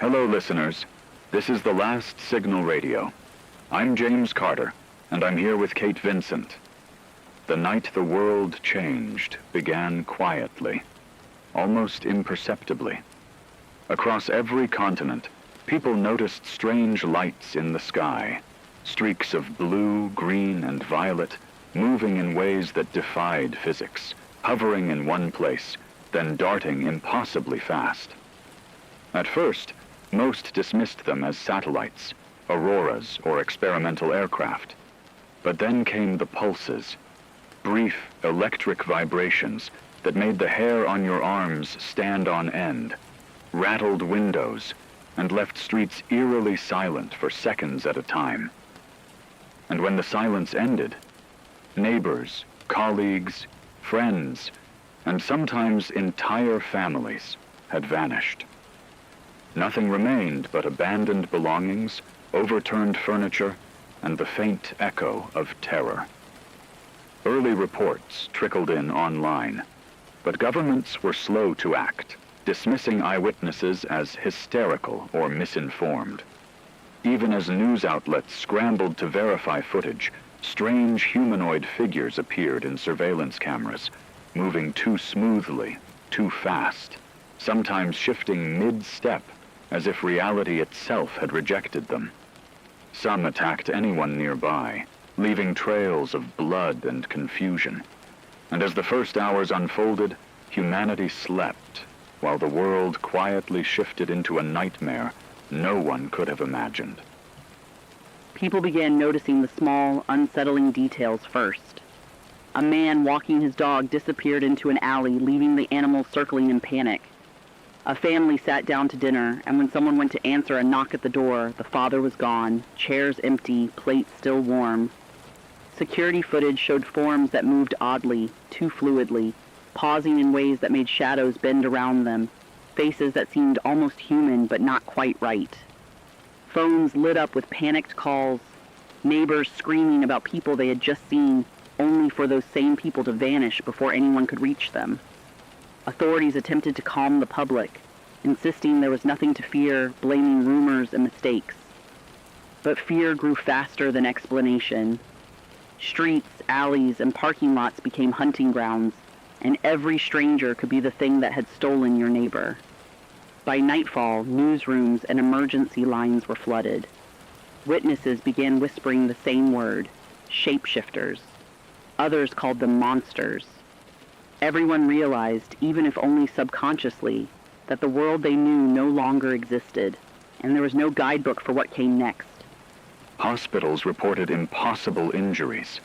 Hello, listeners. This is the Last Signal Radio. I'm James Carter, and I'm here with Kate Vincent. The night the world changed began quietly, almost imperceptibly. Across every continent, people noticed strange lights in the sky, streaks of blue, green, and violet, moving in ways that defied physics, hovering in one place, then darting impossibly fast. At first, most dismissed them as satellites, auroras, or experimental aircraft. But then came the pulses, brief electric vibrations that made the hair on your arms stand on end, rattled windows, and left streets eerily silent for seconds at a time. And when the silence ended, neighbors, colleagues, friends, and sometimes entire families had vanished. Nothing remained but abandoned belongings, overturned furniture, and the faint echo of terror. Early reports trickled in online, but governments were slow to act, dismissing eyewitnesses as hysterical or misinformed. Even as news outlets scrambled to verify footage, strange humanoid figures appeared in surveillance cameras, moving too smoothly, too fast, sometimes shifting mid-step, as if reality itself had rejected them. Some attacked anyone nearby, leaving trails of blood and confusion. And as the first hours unfolded, humanity slept, while the world quietly shifted into a nightmare no one could have imagined. People began noticing the small, unsettling details first. A man walking his dog disappeared into an alley, leaving the animal circling in panic. A family sat down to dinner, and when someone went to answer a knock at the door, the father was gone, chairs empty, plates still warm. Security footage showed forms that moved oddly, too fluidly, pausing in ways that made shadows bend around them, faces that seemed almost human but not quite right. Phones lit up with panicked calls, neighbors screaming about people they had just seen, only for those same people to vanish before anyone could reach them. Authorities attempted to calm the public, insisting there was nothing to fear, blaming rumors and mistakes. But fear grew faster than explanation. Streets, alleys, and parking lots became hunting grounds, and every stranger could be the thing that had stolen your neighbor. By nightfall, newsrooms and emergency lines were flooded. Witnesses began whispering the same word, shapeshifters. Others called them monsters. Everyone realized, even if only subconsciously, that the world they knew no longer existed, and there was no guidebook for what came next. Hospitals reported impossible injuries,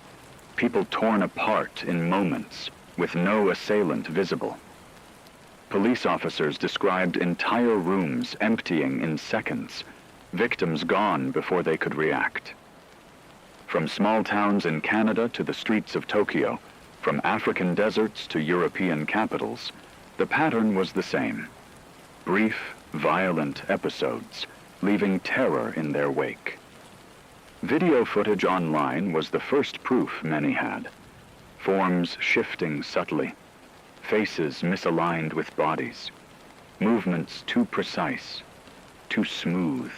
people torn apart in moments, with no assailant visible. Police officers described entire rooms emptying in seconds, victims gone before they could react. From small towns in Canada to the streets of Tokyo, from African deserts to European capitals, the pattern was the same. Brief, violent episodes, leaving terror in their wake. Video footage online was the first proof many had. Forms shifting subtly, faces misaligned with bodies, movements too precise, too smooth.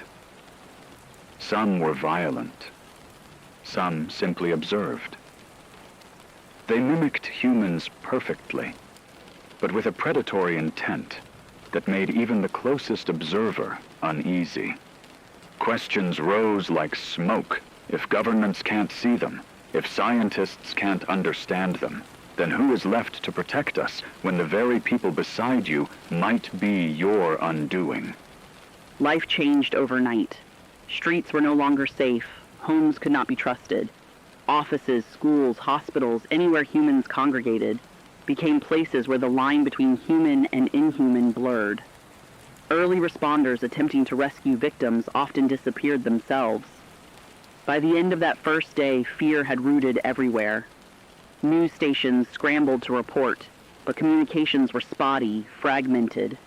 Some were violent, some simply observed. They mimicked humans perfectly, but with a predatory intent that made even the closest observer uneasy. Questions rose like smoke. If governments can't see them, if scientists can't understand them, then who is left to protect us when the very people beside you might be your undoing? Life changed overnight. Streets were no longer safe. Homes could not be trusted. Offices, schools, hospitals, anywhere humans congregated, became places where the line between human and inhuman blurred. Early responders attempting to rescue victims often disappeared themselves. By the end of that first day, fear had rooted everywhere. News stations scrambled to report, but communications were spotty, fragmented.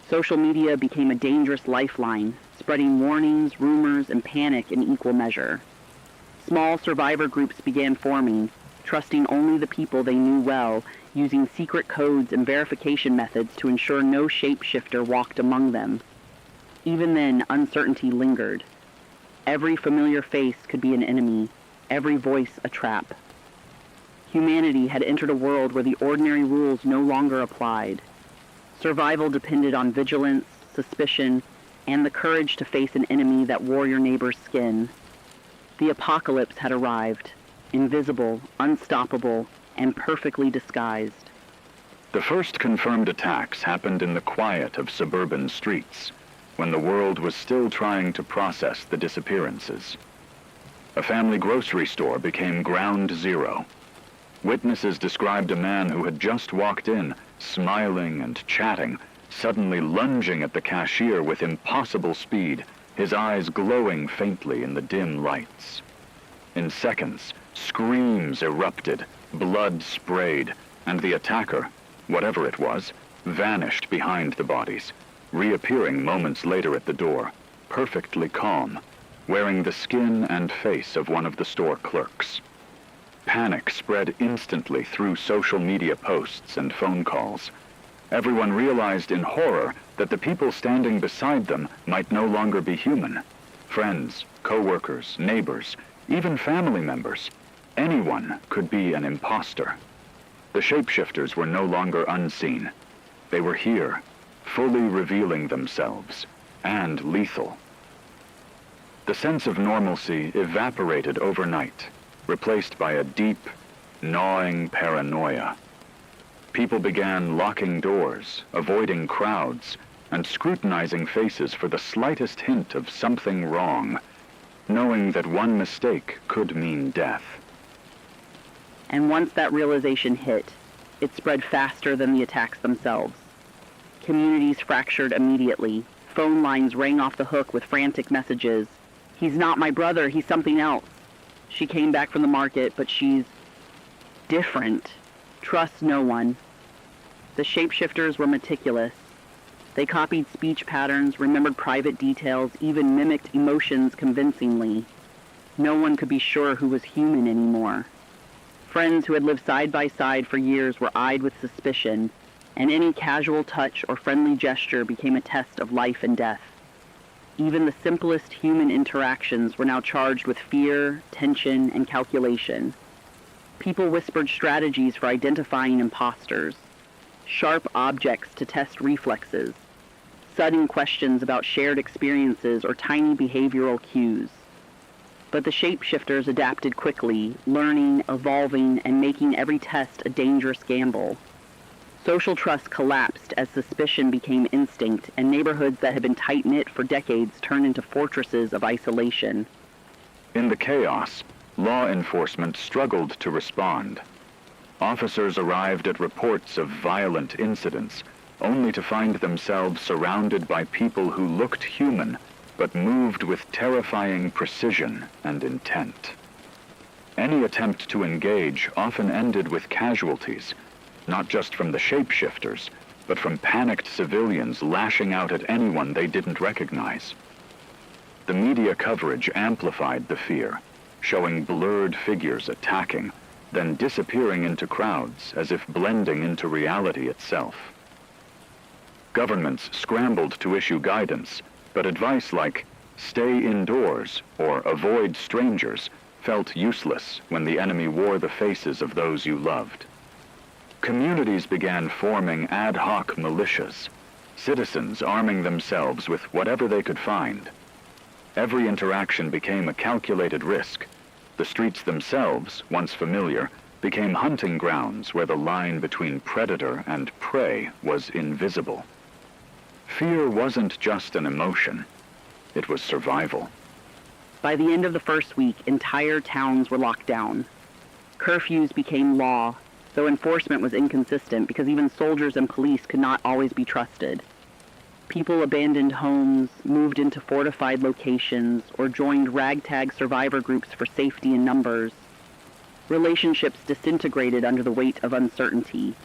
Social media became a dangerous lifeline, spreading warnings, rumors, and panic in equal measure. Small survivor groups began forming, trusting only the people they knew well, using secret codes and verification methods to ensure no shapeshifter walked among them. Even then, uncertainty lingered. Every familiar face could be an enemy, every voice a trap. Humanity had entered a world where the ordinary rules no longer applied. Survival depended on vigilance, suspicion, and the courage to face an enemy that wore your neighbor's skin. The apocalypse had arrived, invisible, unstoppable, and perfectly disguised. The first confirmed attacks happened in the quiet of suburban streets, when the world was still trying to process the disappearances. A family grocery store became ground zero. Witnesses described a man who had just walked in, smiling and chatting, suddenly lunging at the cashier with impossible speed, his eyes glowing faintly in the dim lights. In seconds, screams erupted, blood sprayed, and the attacker, whatever it was, vanished behind the bodies, reappearing moments later at the door, perfectly calm, wearing the skin and face of one of the store clerks. Panic spread instantly through social media posts and phone calls. Everyone realized in horror that the people standing beside them might no longer be human. Friends, co-workers, neighbors, even family members. Anyone could be an imposter. The shapeshifters were no longer unseen. They were here, fully revealing themselves, and lethal. The sense of normalcy evaporated overnight, replaced by a deep, gnawing paranoia. People began locking doors, avoiding crowds, and scrutinizing faces for the slightest hint of something wrong, knowing that one mistake could mean death. And once that realization hit, it spread faster than the attacks themselves. Communities fractured immediately. Phone lines rang off the hook with frantic messages. "He's not my brother, he's something else. She came back from the market, but she's different. Trust no one." The shapeshifters were meticulous. They copied speech patterns, remembered private details, even mimicked emotions convincingly. No one could be sure who was human anymore. Friends who had lived side by side for years were eyed with suspicion, and any casual touch or friendly gesture became a test of life and death. Even the simplest human interactions were now charged with fear, tension, and calculation. People whispered strategies for identifying imposters, sharp objects to test reflexes, sudden questions about shared experiences or tiny behavioral cues. But the shapeshifters adapted quickly, learning, evolving, and making every test a dangerous gamble. Social trust collapsed as suspicion became instinct, and neighborhoods that had been tight-knit for decades turned into fortresses of isolation. In the chaos, law enforcement struggled to respond. Officers arrived at reports of violent incidents, only to find themselves surrounded by people who looked human, but moved with terrifying precision and intent. Any attempt to engage often ended with casualties, not just from the shapeshifters, but from panicked civilians lashing out at anyone they didn't recognize. The media coverage amplified the fear, showing blurred figures attacking, then disappearing into crowds as if blending into reality itself. Governments scrambled to issue guidance, but advice like "stay indoors" or "avoid strangers" felt useless when the enemy wore the faces of those you loved. Communities began forming ad hoc militias, citizens arming themselves with whatever they could find. Every interaction became a calculated risk. The streets themselves, once familiar, became hunting grounds where the line between predator and prey was invisible. Fear wasn't just an emotion. It was survival. By the end of the first week, entire towns were locked down. Curfews became law, though enforcement was inconsistent because even soldiers and police could not always be trusted. People abandoned homes, moved into fortified locations, or joined ragtag survivor groups for safety in numbers. Relationships disintegrated under the weight of uncertainty.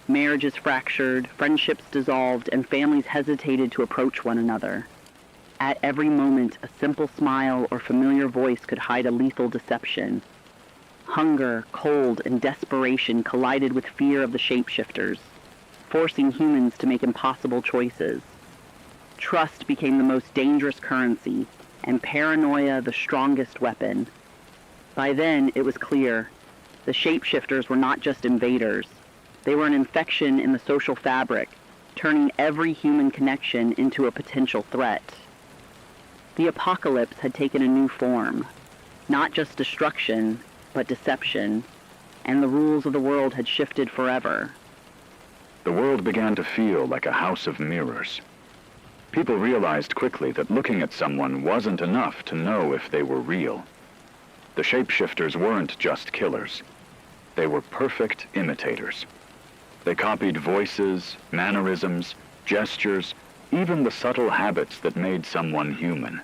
Marriages fractured, friendships dissolved, and families hesitated to approach one another. At every moment, a simple smile or familiar voice could hide a lethal deception. Hunger, cold, and desperation collided with fear of the shapeshifters, forcing humans to make impossible choices. Trust became the most dangerous currency, and paranoia the strongest weapon. By then, it was clear. The shapeshifters were not just invaders. They were an infection in the social fabric, turning every human connection into a potential threat. The apocalypse had taken a new form. Not just destruction, but deception, and the rules of the world had shifted forever. The world began to feel like a house of mirrors. People realized quickly that looking at someone wasn't enough to know if they were real. The shapeshifters weren't just killers. They were perfect imitators. They copied voices, mannerisms, gestures, even the subtle habits that made someone human.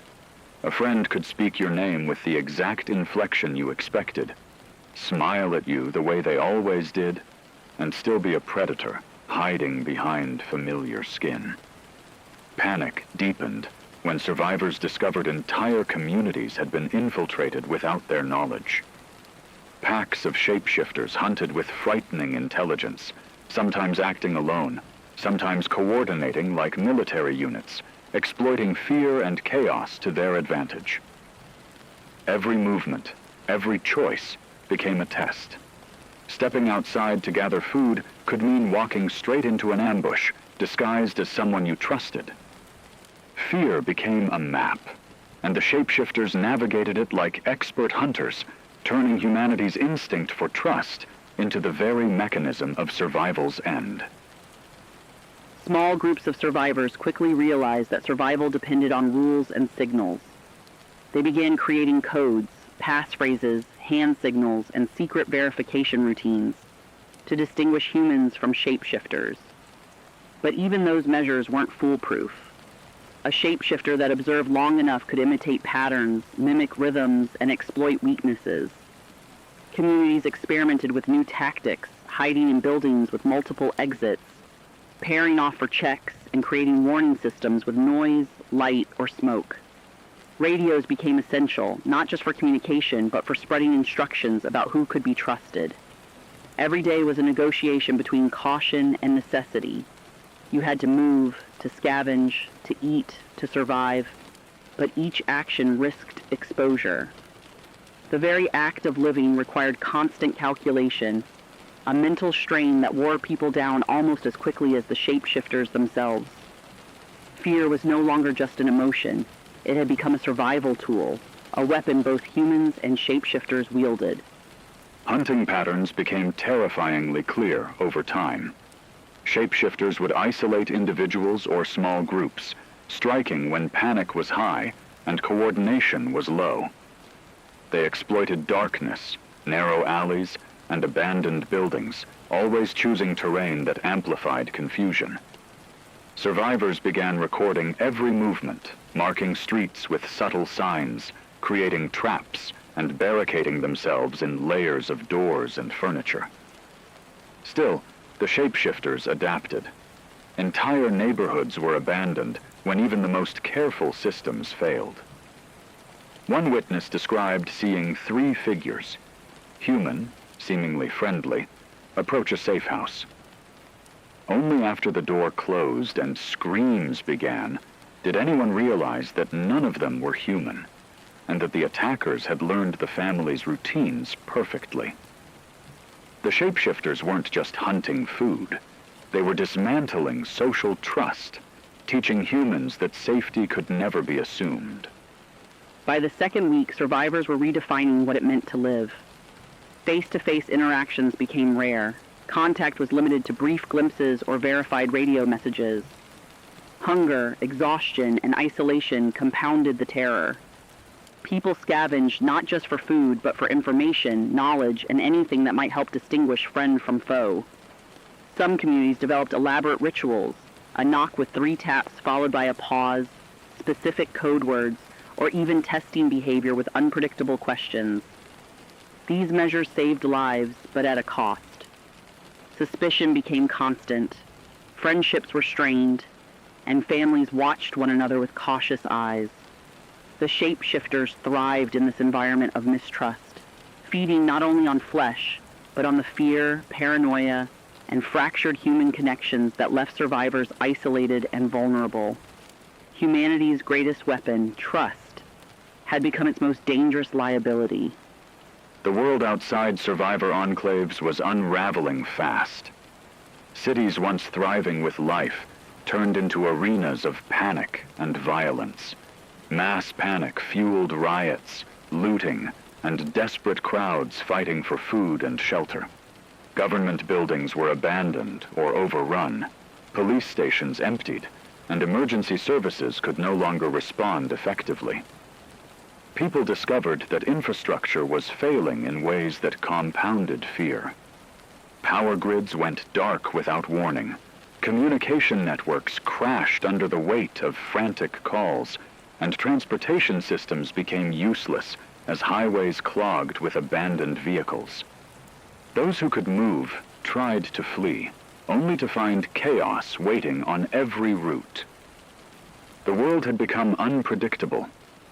A friend could speak your name with the exact inflection you expected, smile at you the way they always did, and still be a predator, hiding behind familiar skin. Panic deepened when survivors discovered entire communities had been infiltrated without their knowledge. Packs of shapeshifters hunted with frightening intelligence, sometimes acting alone, sometimes coordinating like military units, exploiting fear and chaos to their advantage. Every movement, every choice became a test. Stepping outside to gather food could mean walking straight into an ambush, disguised as someone you trusted. Fear became a map, and the shapeshifters navigated it like expert hunters, turning humanity's instinct for trust into the very mechanism of survival's end. Small groups of survivors quickly realized that survival depended on rules and signals. They began creating codes, passphrases, hand signals, and secret verification routines to distinguish humans from shapeshifters. But even those measures weren't foolproof. A shapeshifter that observed long enough could imitate patterns, mimic rhythms, and exploit weaknesses. Communities experimented with new tactics, hiding in buildings with multiple exits, pairing off for checks, and creating warning systems with noise, light, or smoke. Radios became essential, not just for communication, but for spreading instructions about who could be trusted. Every day was a negotiation between caution and necessity. You had to move, to scavenge, to eat, to survive, but each action risked exposure. The very act of living required constant calculation, a mental strain that wore people down almost as quickly as the shapeshifters themselves. Fear was no longer just an emotion. It had become a survival tool, a weapon both humans and shapeshifters wielded. Hunting patterns became terrifyingly clear over time. Shapeshifters would isolate individuals or small groups, striking when panic was high and coordination was low. They exploited darkness, narrow alleys, and abandoned buildings, always choosing terrain that amplified confusion. Survivors began recording every movement, marking streets with subtle signs, creating traps, and barricading themselves in layers of doors and furniture. Still, the shapeshifters adapted. Entire neighborhoods were abandoned when even the most careful systems failed. One witness described seeing 3 figures, human, seemingly friendly, approach a safe house. Only after the door closed and screams began did anyone realize that none of them were human, and that the attackers had learned the family's routines perfectly. The shapeshifters weren't just hunting food. They were dismantling social trust, teaching humans that safety could never be assumed. By the second week, survivors were redefining what it meant to live. Face-to-face interactions became rare. Contact was limited to brief glimpses or verified radio messages. Hunger, exhaustion, and isolation compounded the terror. People scavenged not just for food, but for information, knowledge, and anything that might help distinguish friend from foe. Some communities developed elaborate rituals, a knock with 3 taps followed by a pause, specific code words, or even testing behavior with unpredictable questions. These measures saved lives, but at a cost. Suspicion became constant, friendships were strained, and families watched one another with cautious eyes. The shapeshifters thrived in this environment of mistrust, feeding not only on flesh, but on the fear, paranoia, and fractured human connections that left survivors isolated and vulnerable. Humanity's greatest weapon, trust, had become its most dangerous liability. The world outside survivor enclaves was unraveling fast. Cities once thriving with life turned into arenas of panic and violence. Mass panic fueled riots, looting, and desperate crowds fighting for food and shelter. Government buildings were abandoned or overrun, police stations emptied, and emergency services could no longer respond effectively. People discovered that infrastructure was failing in ways that compounded fear. Power grids went dark without warning. Communication networks crashed under the weight of frantic calls, and transportation systems became useless as highways clogged with abandoned vehicles. Those who could move tried to flee, only to find chaos waiting on every route. The world had become unpredictable,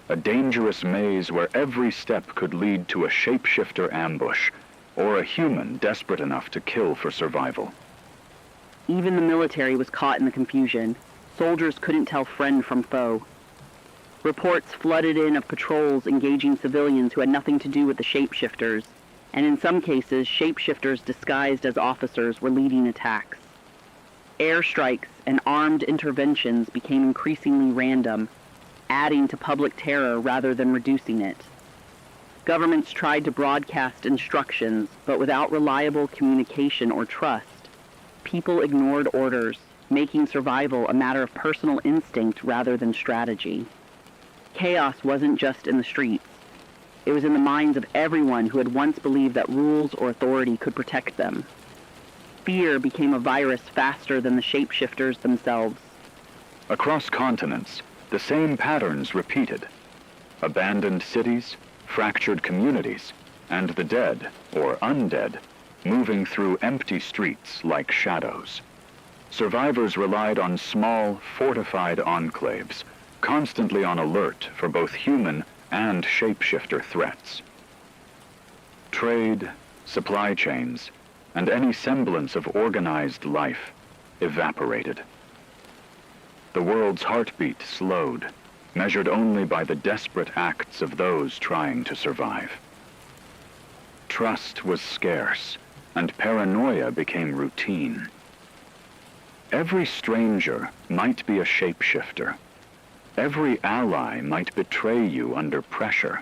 a dangerous maze where every step could lead to a shapeshifter ambush, or a human desperate enough to kill for survival. Even the military was caught in the confusion. Soldiers couldn't tell friend from foe. Reports flooded in of patrols engaging civilians who had nothing to do with the shapeshifters, and in some cases, shapeshifters disguised as officers were leading attacks. Airstrikes and armed interventions became increasingly random, adding to public terror rather than reducing it. Governments tried to broadcast instructions, but without reliable communication or trust, people ignored orders, making survival a matter of personal instinct rather than strategy. Chaos wasn't just in the streets. It was in the minds of everyone who had once believed that rules or authority could protect them. Fear became a virus faster than the shapeshifters themselves. Across continents, the same patterns repeated. Abandoned cities, fractured communities, and the dead, or undead, moving through empty streets like shadows. Survivors relied on small, fortified enclaves, constantly on alert for both human and shapeshifter threats. Trade, supply chains, and any semblance of organized life evaporated. The world's heartbeat slowed, measured only by the desperate acts of those trying to survive. Trust was scarce, and paranoia became routine. Every stranger might be a shapeshifter. Every ally might betray you under pressure.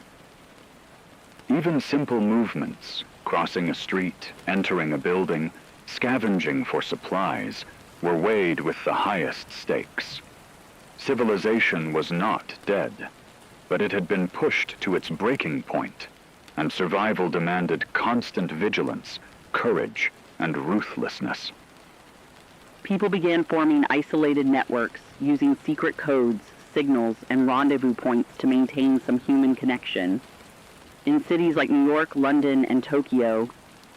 Even simple movements, crossing a street, entering a building, scavenging for supplies, were weighed with the highest stakes. Civilization was not dead, but it had been pushed to its breaking point, and survival demanded constant vigilance, courage, and ruthlessness. People began forming isolated networks, using secret codes, signals, and rendezvous points to maintain some human connection. In cities like New York, London, and Tokyo,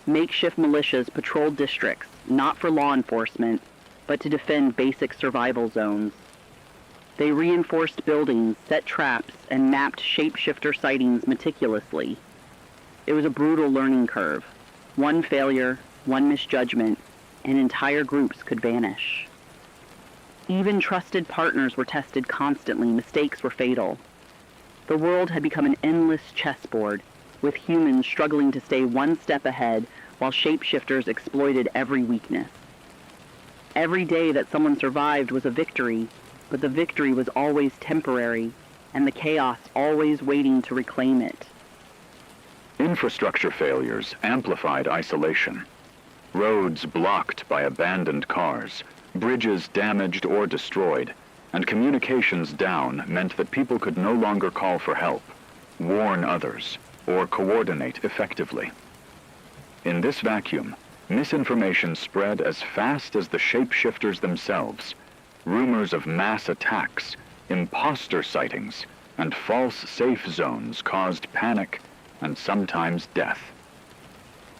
makeshift militias patrolled districts, not for law enforcement, but to defend basic survival zones. They reinforced buildings, set traps, and mapped shapeshifter sightings meticulously. It was a brutal learning curve. One failure, one misjudgment, and entire groups could vanish. Even trusted partners were tested constantly. Mistakes were fatal. The world had become an endless chessboard, with humans struggling to stay one step ahead while shapeshifters exploited every weakness. Every day that someone survived was a victory, but the victory was always temporary, and the chaos always waiting to reclaim it. Infrastructure failures amplified isolation. Roads blocked by abandoned cars, bridges damaged or destroyed, and communications down meant that people could no longer call for help, warn others, or coordinate effectively. In this vacuum, misinformation spread as fast as the shapeshifters themselves. Rumors of mass attacks, imposter sightings, and false safe zones caused panic and sometimes death.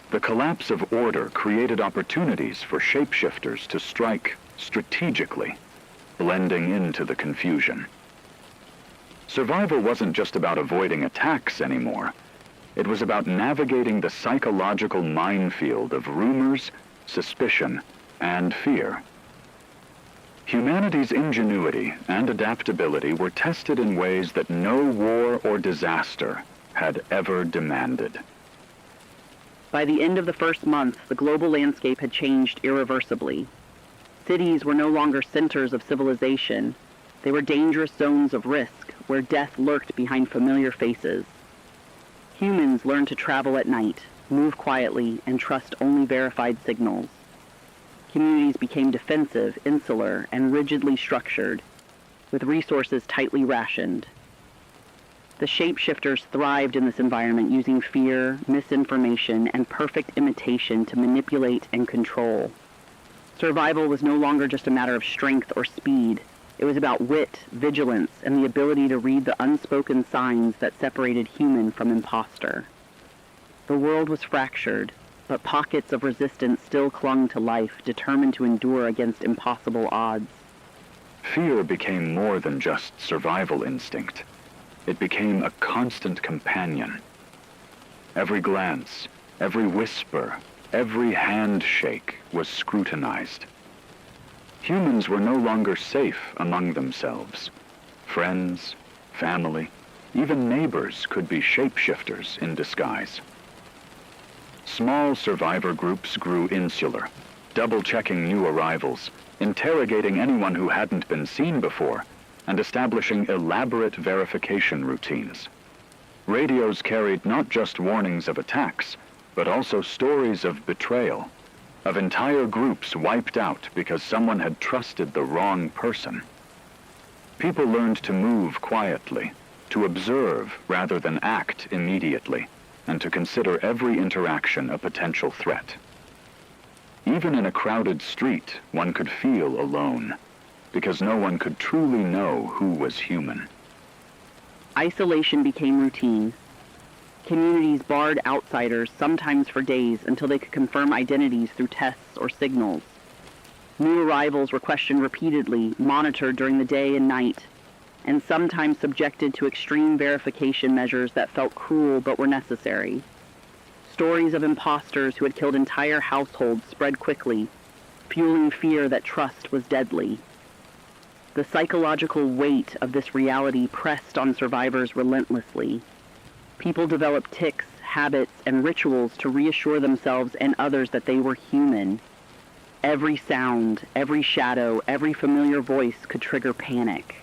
The collapse of order created opportunities for shapeshifters to strike strategically, blending into the confusion. Survival wasn't just about avoiding attacks anymore. It was about navigating the psychological minefield of rumors, suspicion, and fear. Humanity's ingenuity and adaptability were tested in ways that no war or disaster had ever demanded. By the end of the first month, the global landscape had changed irreversibly. Cities were no longer centers of civilization. They were dangerous zones of risk, where death lurked behind familiar faces. Humans learned to travel at night, move quietly, and trust only verified signals. Communities became defensive, insular, and rigidly structured, with resources tightly rationed. The shapeshifters thrived in this environment using fear, misinformation, and perfect imitation to manipulate and control. Survival was no longer just a matter of strength or speed. It was about wit, vigilance, and the ability to read the unspoken signs that separated human from imposter. The world was fractured, but pockets of resistance still clung to life, determined to endure against impossible odds. Fear became more than just survival instinct. It became a constant companion. Every glance, every whisper, every handshake was scrutinized. Humans were no longer safe among themselves. Friends, family, even neighbors could be shapeshifters in disguise. Small survivor groups grew insular, double-checking new arrivals, interrogating anyone who hadn't been seen before, and establishing elaborate verification routines. Radios carried not just warnings of attacks, but also stories of betrayal, of entire groups wiped out because someone had trusted the wrong person. People learned to move quietly, to observe rather than act immediately, and to consider every interaction a potential threat. Even in a crowded street, one could feel alone, because no one could truly know who was human. Isolation became routine. Communities barred outsiders, sometimes for days, until they could confirm identities through tests or signals. New arrivals were questioned repeatedly, monitored during the day and night, and sometimes subjected to extreme verification measures that felt cruel but were necessary. Stories of imposters who had killed entire households spread quickly, fueling fear that trust was deadly. The psychological weight of this reality pressed on survivors relentlessly. People developed tics, habits, and rituals to reassure themselves and others that they were human. Every sound, every shadow, every familiar voice could trigger panic.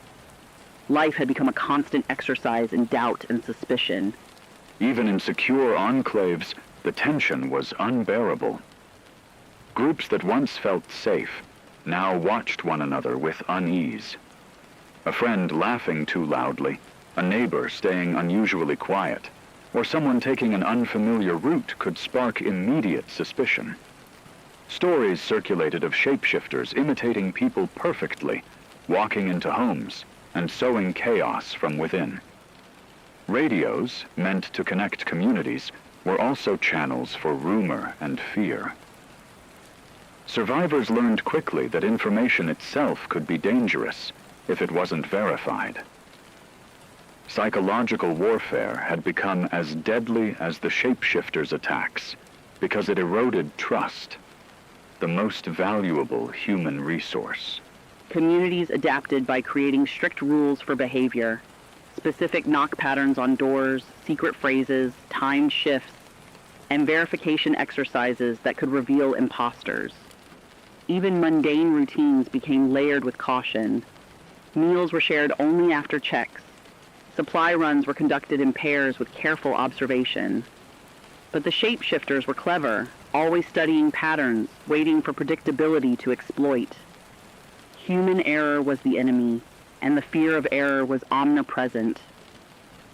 Life had become a constant exercise in doubt and suspicion. Even in secure enclaves, the tension was unbearable. Groups that once felt safe now watched one another with unease. A friend laughing too loudly, a neighbor staying unusually quiet, or someone taking an unfamiliar route could spark immediate suspicion. Stories circulated of shapeshifters imitating people perfectly, walking into homes and sowing chaos from within. Radios, meant to connect communities, were also channels for rumor and fear. Survivors learned quickly that information itself could be dangerous if it wasn't verified. Psychological warfare had become as deadly as the shapeshifters' attacks because it eroded trust, the most valuable human resource. Communities adapted by creating strict rules for behavior, specific knock patterns on doors, secret phrases, timed shifts, and verification exercises that could reveal imposters. Even mundane routines became layered with caution. Meals were shared only after checks. Supply runs were conducted in pairs with careful observation. But the shapeshifters were clever, always studying patterns, waiting for predictability to exploit. Human error was the enemy, and the fear of error was omnipresent.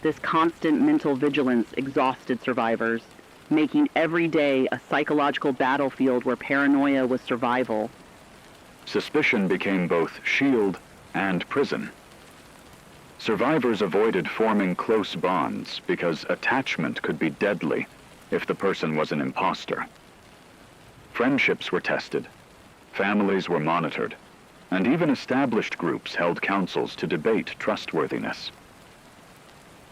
This constant mental vigilance exhausted survivors, making every day a psychological battlefield where paranoia was survival. Suspicion became both shield and prison. Survivors avoided forming close bonds because attachment could be deadly if the person was an imposter. Friendships were tested, families were monitored, and even established groups held councils to debate trustworthiness.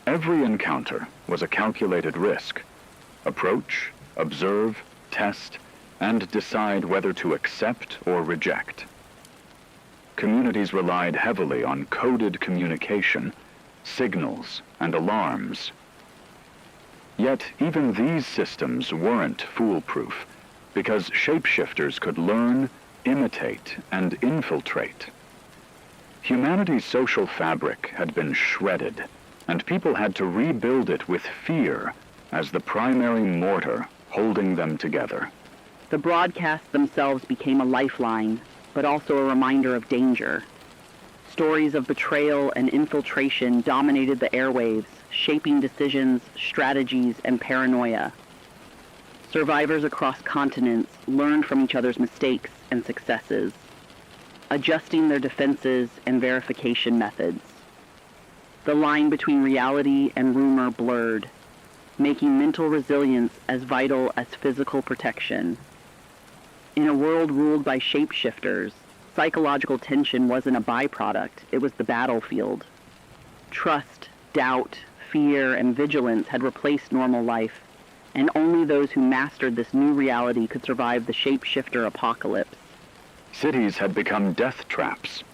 Every encounter was a calculated risk. Approach, observe, test, and decide whether to accept or reject. communities relied heavily on coded communication, signals, and alarms. Yet even these systems weren't foolproof, because shapeshifters could learn, imitate, and infiltrate. Humanity's social fabric had been shredded, and people had to rebuild it with fear as the primary mortar holding them together. The broadcasts themselves became a lifeline, but also a reminder of danger. Stories of betrayal and infiltration dominated the airwaves, shaping decisions, strategies, and paranoia. Survivors across continents learned from each other's mistakes and successes, adjusting their defenses and verification methods. The line between reality and rumor blurred, making mental resilience as vital as physical protection. In a world ruled by shapeshifters, psychological tension wasn't a byproduct, it was the battlefield. Trust, doubt, fear, and vigilance had replaced normal life, and only those who mastered this new reality could survive the shapeshifter apocalypse. Cities had become death traps.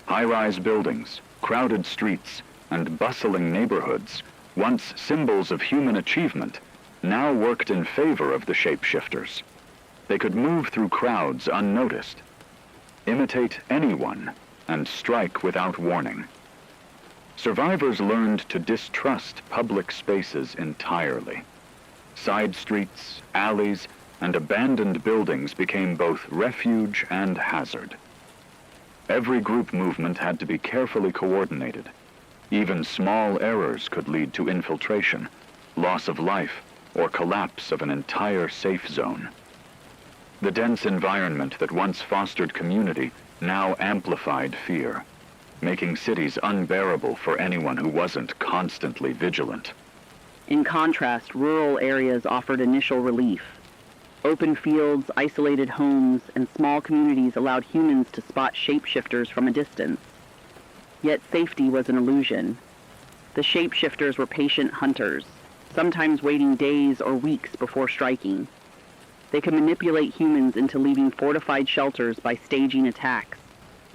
High-rise buildings, crowded streets, and bustling neighborhoods, once symbols of human achievement, now worked in favor of the shapeshifters. They could move through crowds unnoticed, imitate anyone, and strike without warning. Survivors learned to distrust public spaces entirely. Side streets, alleys, and abandoned buildings became both refuge and hazard. Every group movement had to be carefully coordinated. Even small errors could lead to infiltration, loss of life, or collapse of an entire safe zone. The dense environment that once fostered community now amplified fear, making cities unbearable for anyone who wasn't constantly vigilant. In contrast, rural areas offered initial relief. Open fields, isolated homes, and small communities allowed humans to spot shapeshifters from a distance. Yet safety was an illusion. The shapeshifters were patient hunters, sometimes waiting days or weeks before striking. They could manipulate humans into leaving fortified shelters by staging attacks,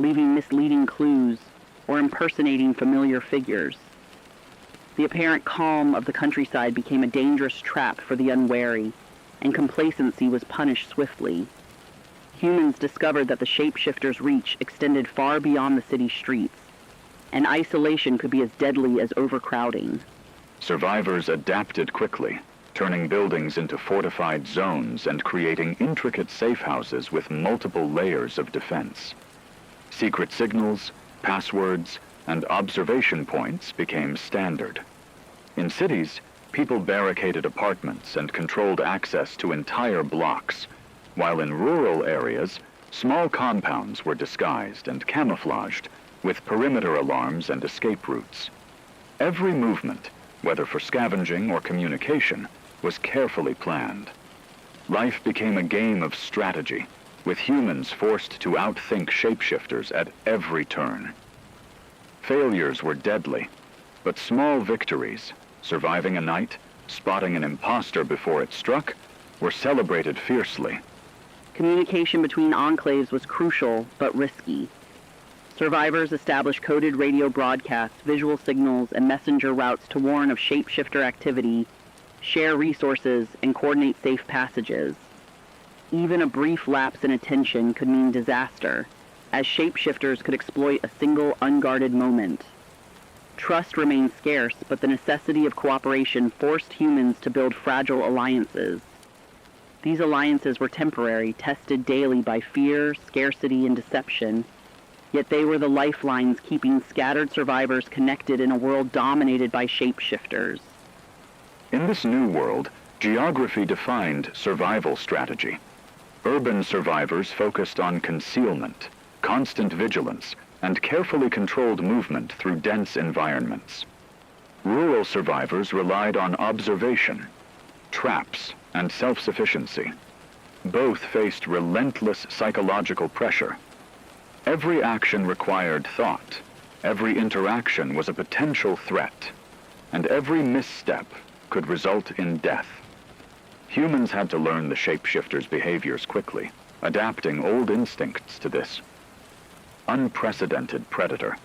leaving misleading clues, or impersonating familiar figures. The apparent calm of the countryside became a dangerous trap for the unwary, and complacency was punished swiftly. Humans discovered that the shapeshifters' reach extended far beyond the city streets, and isolation could be as deadly as overcrowding. Survivors adapted quickly, turning buildings into fortified zones and creating intricate safe houses with multiple layers of defense. Secret signals, passwords, and observation points became standard. In cities, people barricaded apartments and controlled access to entire blocks, while in rural areas, small compounds were disguised and camouflaged with perimeter alarms and escape routes. Every movement, whether for scavenging or communication, was carefully planned. Life became a game of strategy, with humans forced to outthink shapeshifters at every turn. Failures were deadly, but small victories, surviving a night, spotting an imposter before it struck, were celebrated fiercely. Communication between enclaves was crucial, but risky. Survivors established coded radio broadcasts, visual signals, and messenger routes to warn of shapeshifter activity, share resources, and coordinate safe passages. Even a brief lapse in attention could mean disaster, as shapeshifters could exploit a single unguarded moment. Trust remained scarce, but the necessity of cooperation forced humans to build fragile alliances. These alliances were temporary, tested daily by fear, scarcity, and deception, yet they were the lifelines keeping scattered survivors connected in a world dominated by shapeshifters. In this new world, geography defined survival strategy. Urban survivors focused on concealment, constant vigilance, and carefully controlled movement through dense environments. Rural survivors relied on observation, traps, and self-sufficiency. Both faced relentless psychological pressure. Every action required thought. Every interaction was a potential threat. And every misstep could result in death. Humans had to learn the shapeshifters' behaviors quickly, adapting old instincts to this. unprecedented predator.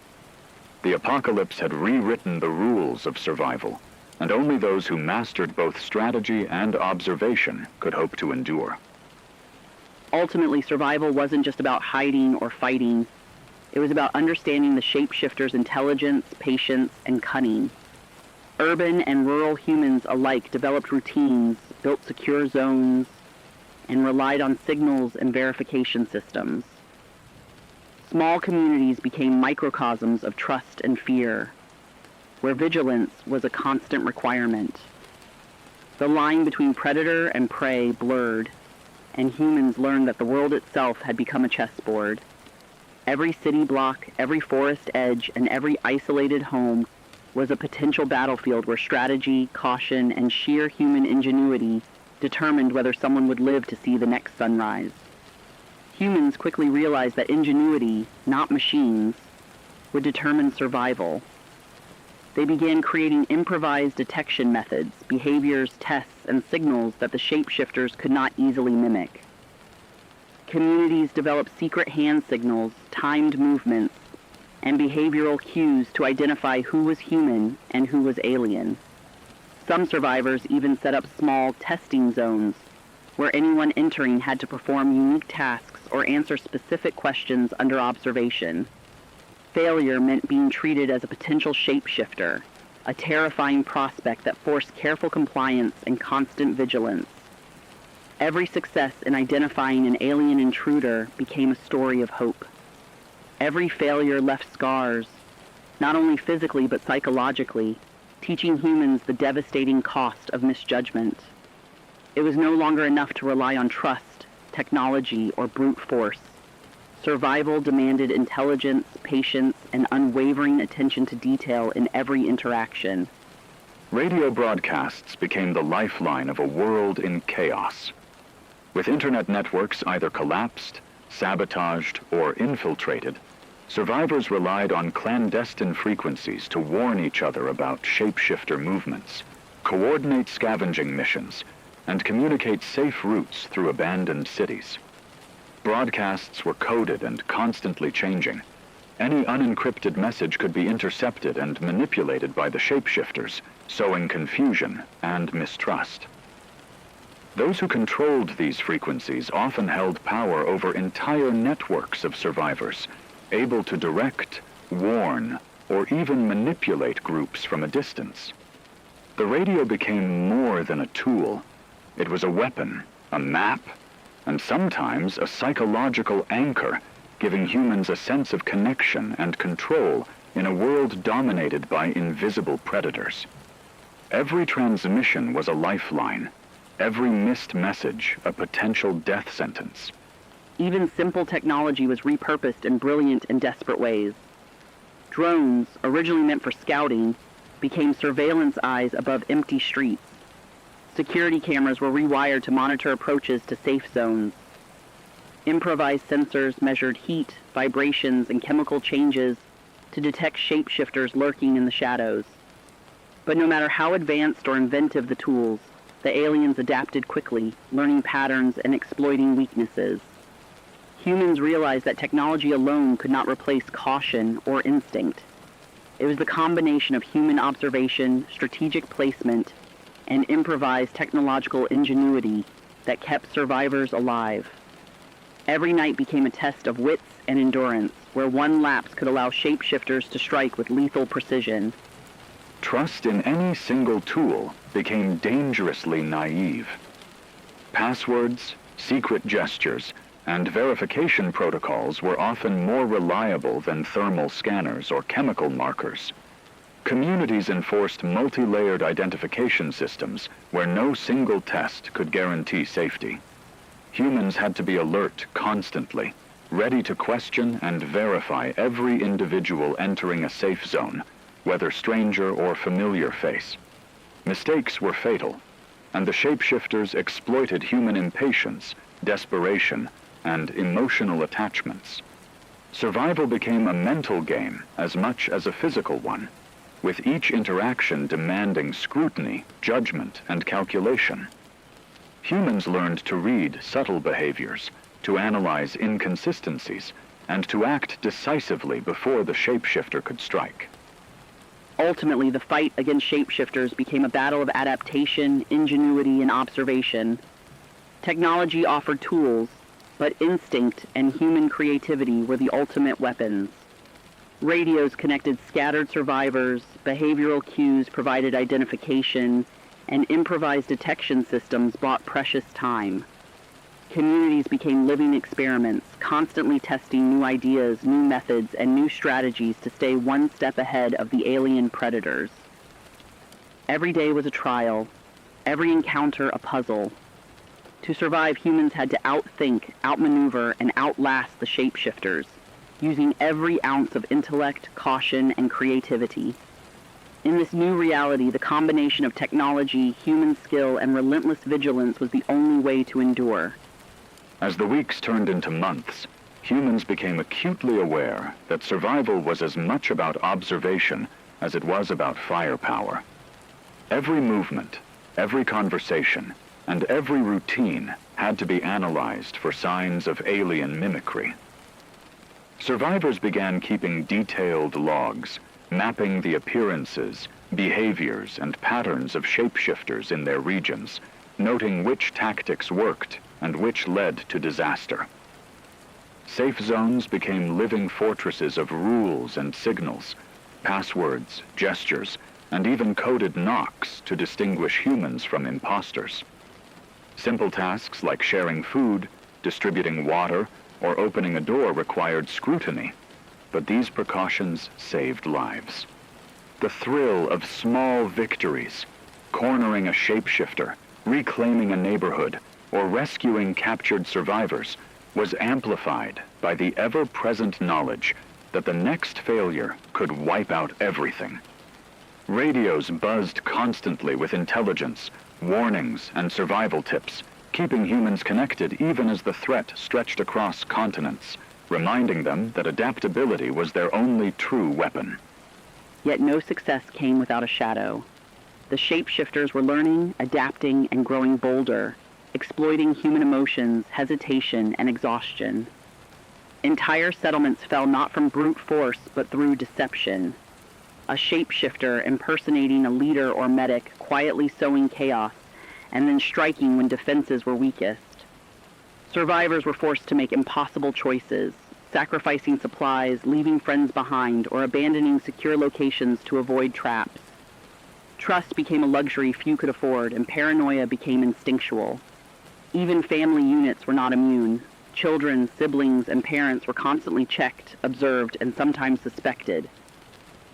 The apocalypse had rewritten the rules of survival, and only those who mastered both strategy and observation could hope to endure. Ultimately, survival wasn't just about hiding or fighting. It was about understanding the shapeshifter's intelligence, patience, and cunning. Urban and rural humans alike developed routines, built secure zones, and relied on signals and verification systems. Small communities became microcosms of trust and fear, where vigilance was a constant requirement. The line between predator and prey blurred, and humans learned that the world itself had become a chessboard. Every city block, every forest edge, and every isolated home was a potential battlefield where strategy, caution, and sheer human ingenuity determined whether someone would live to see the next sunrise. Humans quickly realized that ingenuity, not machines, would determine survival. They began creating improvised detection methods, behaviors, tests, and signals that the shapeshifters could not easily mimic. Communities developed secret hand signals, timed movements, and behavioral cues to identify who was human and who was alien. Some survivors even set up small testing zones where anyone entering had to perform unique tasks or answer specific questions under observation. Failure meant being treated as a potential shapeshifter, a terrifying prospect that forced careful compliance and constant vigilance. Every success in identifying an alien intruder became a story of hope. Every failure left scars, not only physically but psychologically, teaching humans the devastating cost of misjudgment. It was no longer enough to rely on trust, technology, or brute force. Survival demanded intelligence, patience, and unwavering attention to detail in every interaction. Radio broadcasts became the lifeline of a world in chaos. With internet networks either collapsed, sabotaged, or infiltrated, survivors relied on clandestine frequencies to warn each other about shapeshifter movements, coordinate scavenging missions, and communicate safe routes through abandoned cities. Broadcasts were coded and constantly changing. Any unencrypted message could be intercepted and manipulated by the shapeshifters, sowing confusion and mistrust. Those who controlled these frequencies often held power over entire networks of survivors, able to direct, warn, or even manipulate groups from a distance. The radio became more than a tool. It was a weapon, a map, and sometimes a psychological anchor, giving humans a sense of connection and control in a world dominated by invisible predators. Every transmission was a lifeline, every missed message a potential death sentence. Even simple technology was repurposed in brilliant and desperate ways. Drones, originally meant for scouting, became surveillance eyes above empty streets. Security cameras were rewired to monitor approaches to safe zones. Improvised sensors measured heat, vibrations, and chemical changes to detect shapeshifters lurking in the shadows. But no matter how advanced or inventive the tools, the aliens adapted quickly, learning patterns and exploiting weaknesses. Humans realized that technology alone could not replace caution or instinct. It was the combination of human observation, strategic placement, and improvised technological ingenuity that kept survivors alive. Every night became a test of wits and endurance, where one lapse could allow shapeshifters to strike with lethal precision. Trust in any single tool became dangerously naive. Passwords, secret gestures, and verification protocols were often more reliable than thermal scanners or chemical markers. Communities enforced multi-layered identification systems where no single test could guarantee safety. Humans had to be alert constantly, ready to question and verify every individual entering a safe zone, whether stranger or familiar face. Mistakes were fatal, and the shapeshifters exploited human impatience, desperation, and emotional attachments. Survival became a mental game as much as a physical one, with each interaction demanding scrutiny, judgment, and calculation. Humans learned to read subtle behaviors, to analyze inconsistencies, and to act decisively before the shapeshifter could strike. Ultimately, the fight against shapeshifters became a battle of adaptation, ingenuity, and observation. Technology offered tools, but instinct and human creativity were the ultimate weapons. Radios connected scattered survivors, behavioral cues provided identification, and improvised detection systems bought precious time. Communities became living experiments, constantly testing new ideas, new methods, and new strategies to stay one step ahead of the alien predators. Every day was a trial, every encounter a puzzle. To survive, humans had to outthink, outmaneuver, and outlast the shapeshifters, using every ounce of intellect, caution, and creativity. In this new reality, the combination of technology, human skill, and relentless vigilance was the only way to endure. As the weeks turned into months, humans became acutely aware that survival was as much about observation as it was about firepower. Every movement, every conversation, and every routine had to be analyzed for signs of alien mimicry. Survivors began keeping detailed logs, mapping the appearances, behaviors, and patterns of shapeshifters in their regions, noting which tactics worked and which led to disaster. Safe zones became living fortresses of rules and signals, passwords, gestures, and even coded knocks to distinguish humans from imposters. Simple tasks like sharing food, distributing water, or opening a door required scrutiny, but these precautions saved lives. The thrill of small victories, cornering a shapeshifter, reclaiming a neighborhood, or rescuing captured survivors, was amplified by the ever-present knowledge that the next failure could wipe out everything. Radios buzzed constantly with intelligence, warnings, and survival tips, keeping humans connected even as the threat stretched across continents, reminding them that adaptability was their only true weapon. Yet no success came without a shadow. The shapeshifters were learning, adapting, and growing bolder, exploiting human emotions, hesitation, and exhaustion. Entire settlements fell not from brute force, but through deception. A shapeshifter impersonating a leader or medic, quietly sowing chaos, and then striking when defenses were weakest. Survivors were forced to make impossible choices, sacrificing supplies, leaving friends behind, or abandoning secure locations to avoid traps. Trust became a luxury few could afford, and paranoia became instinctual. Even family units were not immune. Children, siblings, and parents were constantly checked, observed, and sometimes suspected.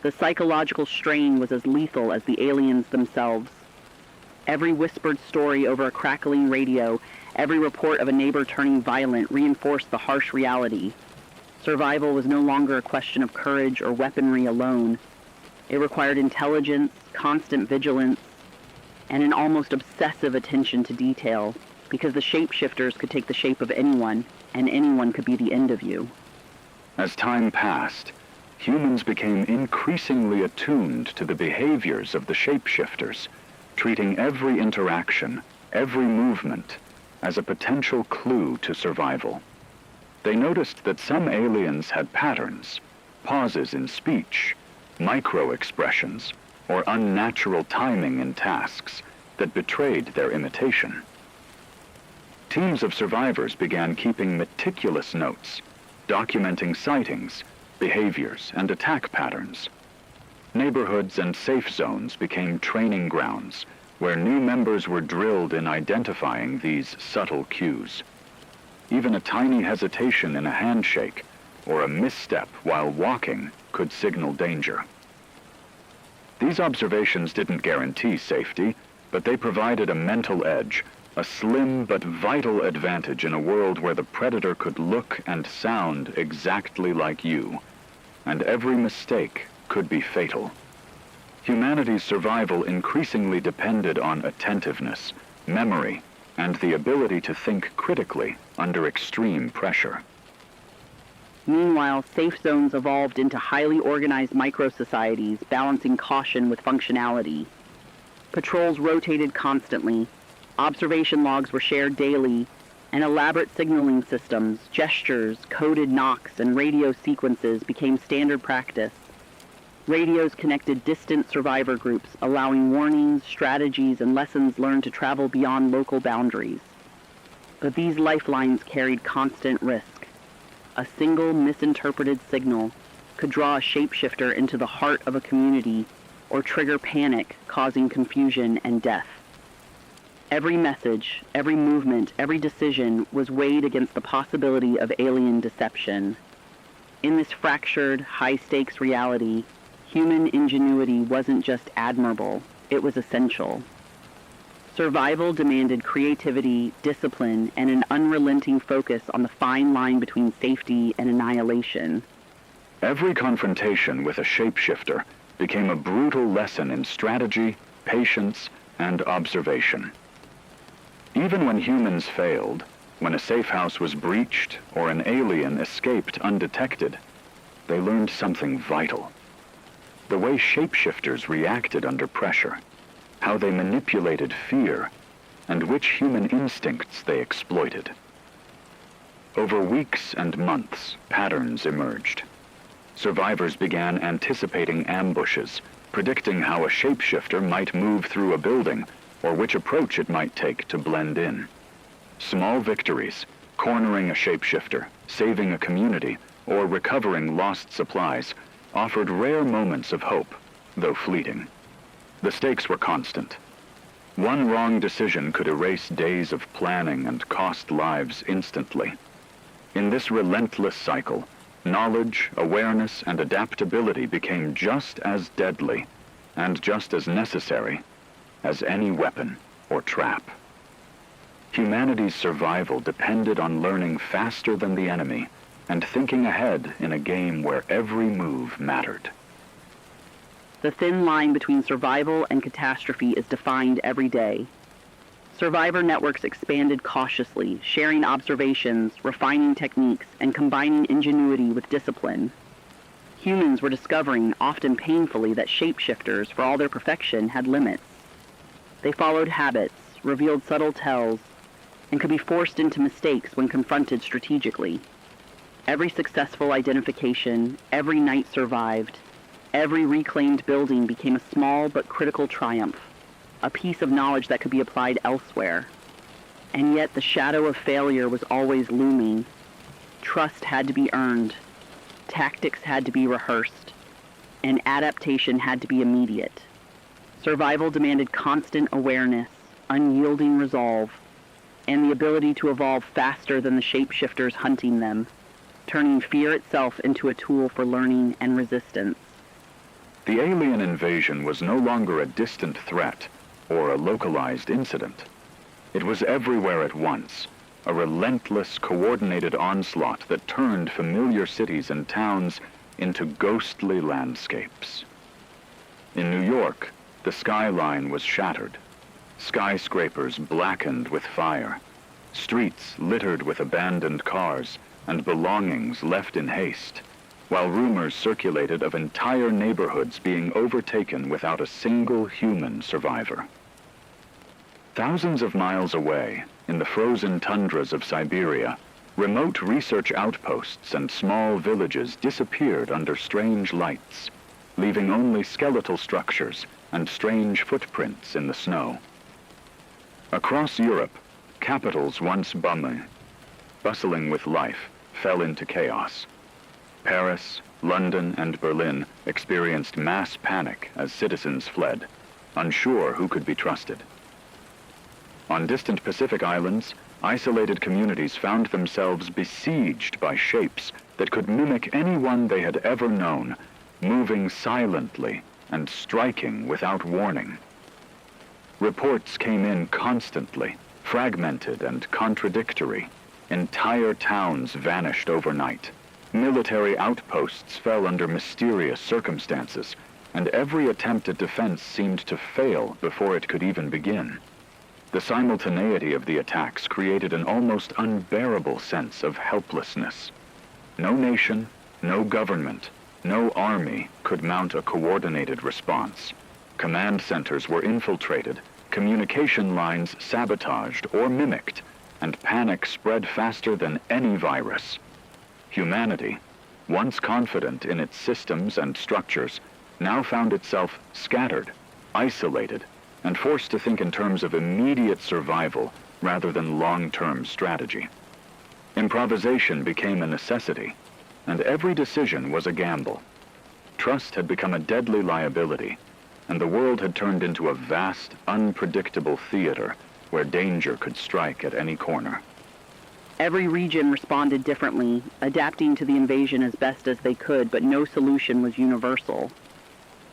The psychological strain was as lethal as the aliens themselves. Every whispered story over a crackling radio, every report of a neighbor turning violent reinforced the harsh reality. Survival was no longer a question of courage or weaponry alone. It required intelligence, constant vigilance, and an almost obsessive attention to detail, because the shapeshifters could take the shape of anyone, and anyone could be the end of you. As time passed, humans became increasingly attuned to the behaviors of the shapeshifters, treating every interaction, every movement, as a potential clue to survival. They noticed that some aliens had patterns, pauses in speech, micro-expressions, or unnatural timing in tasks that betrayed their imitation. Teams of survivors began keeping meticulous notes, documenting sightings, behaviors, and attack patterns. Neighborhoods and safe zones became training grounds where new members were drilled in identifying these subtle cues. Even a tiny hesitation in a handshake or a misstep while walking could signal danger. These observations didn't guarantee safety, but they provided a mental edge, a slim but vital advantage in a world where the predator could look and sound exactly like you, and every mistake could be fatal. Humanity's survival increasingly depended on attentiveness, memory, and the ability to think critically under extreme pressure. Meanwhile, safe zones evolved into highly organized micro-societies, balancing caution with functionality. Patrols rotated constantly, observation logs were shared daily, And elaborate signaling systems, gestures, coded knocks, and radio sequences became standard practice. Radios connected distant survivor groups, allowing warnings, strategies, and lessons learned to travel beyond local boundaries. But these lifelines carried constant risk. A single misinterpreted signal could draw a shapeshifter into the heart of a community or trigger panic, causing confusion and death. Every message, every movement, every decision was weighed against the possibility of alien deception. In this fractured, high-stakes reality, human ingenuity wasn't just admirable, it was essential. Survival demanded creativity, discipline, and an unrelenting focus on the fine line between safety and annihilation. Every confrontation with a shapeshifter became a brutal lesson in strategy, patience, and observation. Even when humans failed, when a safe house was breached or an alien escaped undetected, they learned something vital. The way shapeshifters reacted under pressure, how they manipulated fear, and which human instincts they exploited. Over weeks and months, patterns emerged. Survivors began anticipating ambushes, predicting how a shapeshifter might move through a building or which approach it might take to blend in. Small victories, cornering a shapeshifter, saving a community, or recovering lost supplies, offered rare moments of hope, though fleeting. The stakes were constant. One wrong decision could erase days of planning and cost lives instantly. In this relentless cycle, knowledge, awareness, and adaptability became just as deadly and just as necessary as any weapon or trap. Humanity's survival depended on learning faster than the enemy and thinking ahead in a game where every move mattered. The thin line between survival and catastrophe is defined every day. Survivor networks expanded cautiously, sharing observations, refining techniques, and combining ingenuity with discipline. Humans were discovering, often painfully, that shapeshifters, for all their perfection, had limits. They followed habits, revealed subtle tells, and could be forced into mistakes when confronted strategically. Every successful identification, every night survived, every reclaimed building became a small but critical triumph, a piece of knowledge that could be applied elsewhere. And yet the shadow of failure was always looming. Trust had to be earned, tactics had to be rehearsed, and adaptation had to be immediate. Survival demanded constant awareness, unyielding resolve, and the ability to evolve faster than the shapeshifters hunting them, turning fear itself into a tool for learning and resistance. The alien invasion was no longer a distant threat or a localized incident. It was everywhere at once, a relentless, coordinated onslaught that turned familiar cities and towns into ghostly landscapes. In New York, the skyline was shattered, skyscrapers blackened with fire, streets littered with abandoned cars and belongings left in haste, while rumors circulated of entire neighborhoods being overtaken without a single human survivor. Thousands of miles away, in the frozen tundras of Siberia, remote research outposts and small villages disappeared under strange lights, leaving only skeletal structures and strange footprints in the snow. Across Europe, capitals once bustling with life, fell into chaos. Paris, London, and Berlin experienced mass panic as citizens fled, unsure who could be trusted. On distant Pacific islands, isolated communities found themselves besieged by shapes that could mimic anyone they had ever known, moving silently and striking without warning. Reports came in constantly, fragmented and contradictory. Entire towns vanished overnight. Military outposts fell under mysterious circumstances, and every attempt at defense seemed to fail before it could even begin. The simultaneity of the attacks created an almost unbearable sense of helplessness. No nation, no government, no army could mount a coordinated response. Command centers were infiltrated, communication lines sabotaged or mimicked, and panic spread faster than any virus. Humanity, once confident in its systems and structures, now found itself scattered, isolated, and forced to think in terms of immediate survival rather than long-term strategy. Improvisation became a necessity, and every decision was a gamble. Trust had become a deadly liability, and the world had turned into a vast, unpredictable theater where danger could strike at any corner. Every region responded differently, adapting to the invasion as best as they could, but no solution was universal.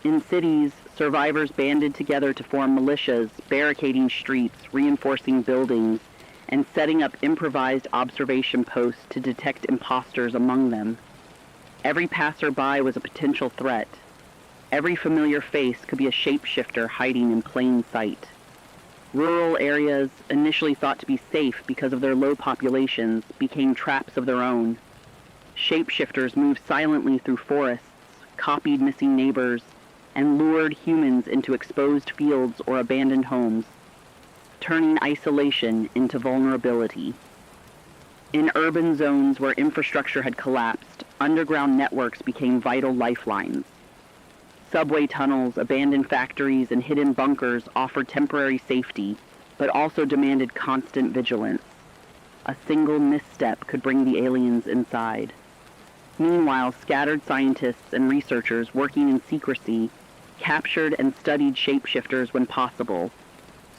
In cities, survivors banded together to form militias, barricading streets, reinforcing buildings, and setting up improvised observation posts to detect imposters among them. Every passerby was a potential threat. Every familiar face could be a shapeshifter hiding in plain sight. Rural areas, initially thought to be safe because of their low populations, became traps of their own. Shapeshifters moved silently through forests, copied missing neighbors, and lured humans into exposed fields or abandoned homes, turning isolation into vulnerability. In urban zones where infrastructure had collapsed, underground networks became vital lifelines. Subway tunnels, abandoned factories, and hidden bunkers offered temporary safety, but also demanded constant vigilance. A single misstep could bring the aliens inside. Meanwhile, scattered scientists and researchers working in secrecy captured and studied shapeshifters when possible,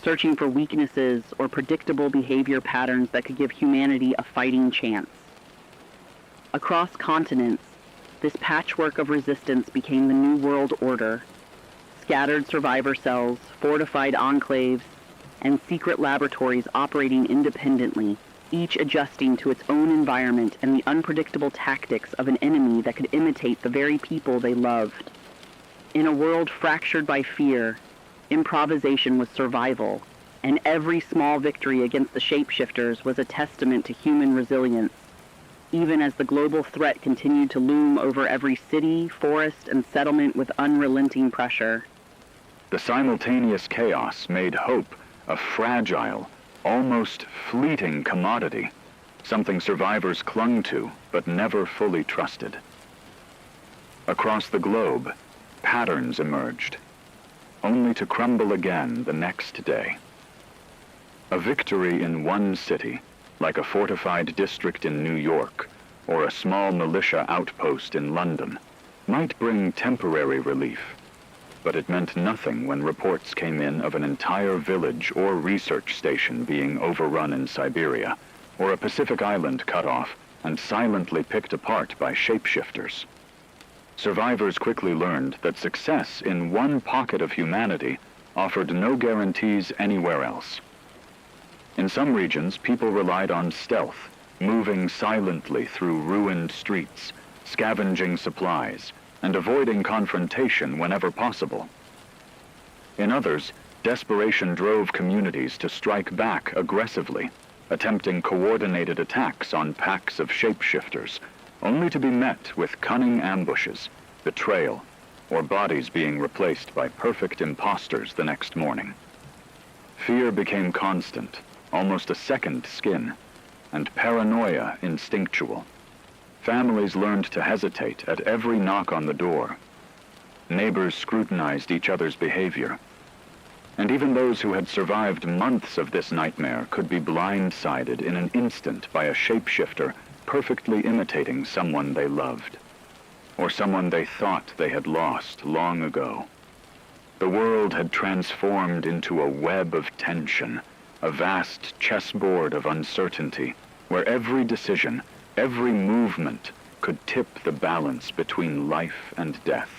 searching for weaknesses or predictable behavior patterns that could give humanity a fighting chance. Across continents, this patchwork of resistance became the New World Order. Scattered survivor cells, fortified enclaves, and secret laboratories operating independently, each adjusting to its own environment and the unpredictable tactics of an enemy that could imitate the very people they loved. In a world fractured by fear, improvisation was survival, and every small victory against the shapeshifters was a testament to human resilience, even as the global threat continued to loom over every city, forest, and settlement with unrelenting pressure. The simultaneous chaos made hope a fragile, almost fleeting commodity, something survivors clung to but never fully trusted. Across the globe, patterns emerged, only to crumble again the next day. A victory in one city, like a fortified district in New York or a small militia outpost in London, might bring temporary relief, but it meant nothing when reports came in of an entire village or research station being overrun in Siberia, or a Pacific island cut off and silently picked apart by shapeshifters. Survivors quickly learned that success in one pocket of humanity offered no guarantees anywhere else. In some regions, people relied on stealth, moving silently through ruined streets, scavenging supplies, and avoiding confrontation whenever possible. In others, desperation drove communities to strike back aggressively, attempting coordinated attacks on packs of shapeshifters, only to be met with cunning ambushes, betrayal, or bodies being replaced by perfect imposters the next morning. Fear became constant, almost a second skin, and paranoia instinctual. Families learned to hesitate at every knock on the door. Neighbors scrutinized each other's behavior. And even those who had survived months of this nightmare could be blindsided in an instant by a shapeshifter perfectly imitating someone they loved, or someone they thought they had lost long ago. The world had transformed into a web of tension, a vast chessboard of uncertainty, where every decision, every movement could tip the balance between life and death.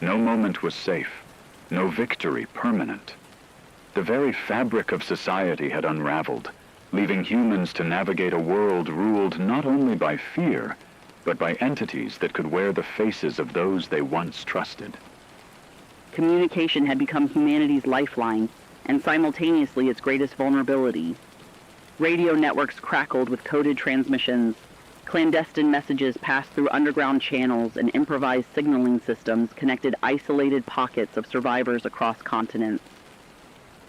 No moment was safe, no victory permanent. The very fabric of society had unraveled, leaving humans to navigate a world ruled not only by fear, but by entities that could wear the faces of those they once trusted. Communication had become humanity's lifeline, and simultaneously its greatest vulnerability. Radio networks crackled with coded transmissions. Clandestine messages passed through underground channels, and improvised signaling systems connected isolated pockets of survivors across continents.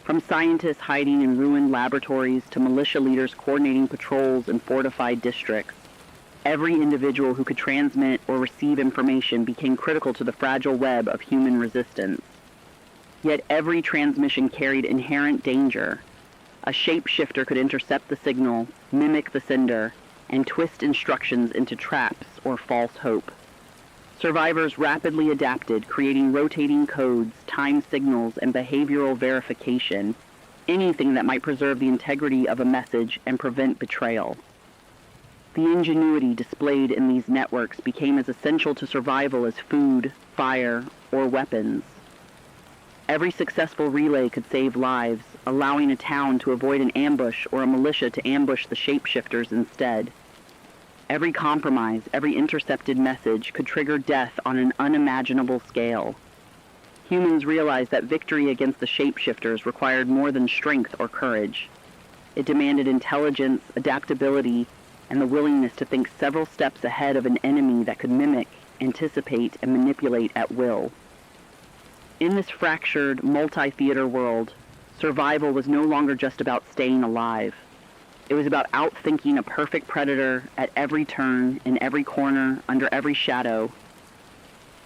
From scientists hiding in ruined laboratories to militia leaders coordinating patrols in fortified districts, every individual who could transmit or receive information became critical to the fragile web of human resistance. Yet every transmission carried inherent danger. A shapeshifter could intercept the signal, mimic the sender, and twist instructions into traps or false hope. Survivors rapidly adapted, creating rotating codes, time signals, and behavioral verification, anything that might preserve the integrity of a message and prevent betrayal. The ingenuity displayed in these networks became as essential to survival as food, fire, or weapons. Every successful relay could save lives, allowing a town to avoid an ambush or a militia to ambush the shapeshifters instead. Every compromise, every intercepted message could trigger death on an unimaginable scale. Humans realized that victory against the shapeshifters required more than strength or courage. It demanded intelligence, adaptability, and the willingness to think several steps ahead of an enemy that could mimic, anticipate, and manipulate at will. In this fractured, multi-theater world, survival was no longer just about staying alive. It was about outthinking a perfect predator at every turn, in every corner, under every shadow.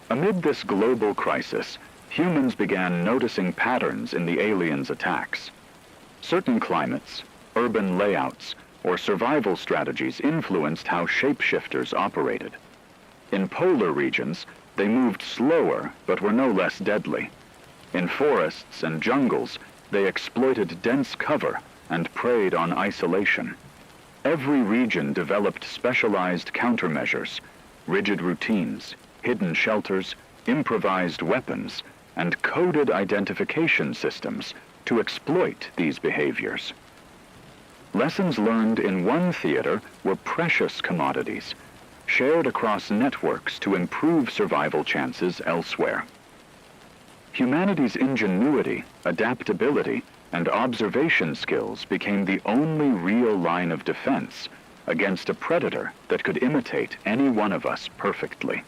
Amid this global crisis, humans began noticing patterns in the aliens' attacks. Certain climates, urban layouts, or survival strategies influenced how shapeshifters operated. In polar regions, they moved slower but were no less deadly. In forests and jungles, they exploited dense cover and preyed on isolation. Every region developed specialized countermeasures, rigid routines, hidden shelters, improvised weapons, and coded identification systems to exploit these behaviors. Lessons learned in one theater were precious commodities, shared across networks to improve survival chances elsewhere. Humanity's ingenuity, adaptability, and observation skills became the only real line of defense against a predator that could imitate any one of us perfectly.